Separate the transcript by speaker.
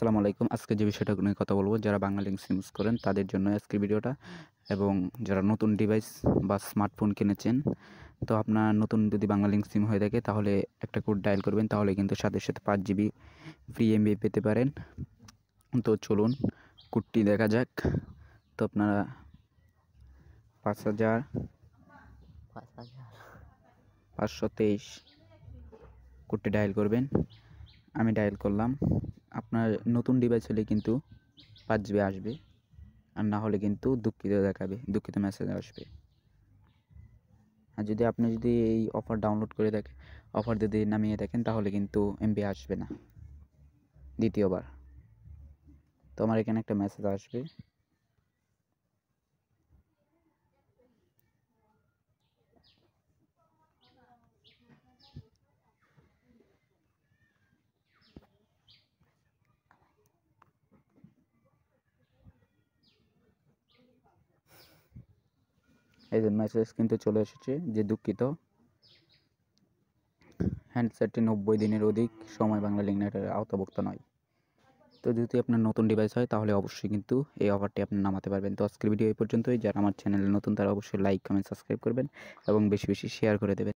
Speaker 1: আসসালামু আলাইকুম। আজকে যে বিষয়টা নিয়ে কথা বলব, যারা বাংলালিংক সিম ইউজ করেন তাদের জন্য আজকের ভিডিওটা। এবং যারা নতুন ডিভাইস বা স্মার্টফোন কিনেছেন, তো আপনার নতুন যদি বাংলালিংক সিম হয়ে থাকে তাহলে একটা কোড ডায়াল করবেন, তাহলে কিন্তু সাথে সাথে 5 জিবি ফ্রি এমবি পেতে পারেন। তো চলুন কোডটি দেখা যাক। তো আপনারা 5523 কোডটি ডায়াল করবেন। আমি ডায়াল করলাম। আপনার নতুন ডিভাইস হলে কিন্তু 5 জিবি আসবে, আর না হলে কিন্তু দুঃখিত দেখাবে, দুঃখিত মেসেজ আসবে। আর যদি আপনি এই অফার ডাউনলোড করে দেখেন, অফার যদি নামিয়ে দেখেন, তাহলে কিন্তু এমবি আসবে না দ্বিতীয়বার। তো আমার এখানে একটা মেসেজ আসবে। এই যে মেসেজ কিন্তু চলে এসেছে যে দুঃখিত, হ্যান্ডসেটটি 90 দিনের অধিক সময় বাংলালিংক নেটের আওতাভুক্ত নয়। তো যদি আপনার নতুন ডিভাইস হয় তাহলে অবশ্যই কিন্তু এই অফারটি আপনি নামাতে পারবেন। তো আজকের ভিডিও এই পর্যন্তই। যারা আমার চ্যানেলে নতুন তারা অবশ্যই লাইক, কমেন্ট, সাবস্ক্রাইব করবেন এবং বেশি বেশি শেয়ার করে দেবেন।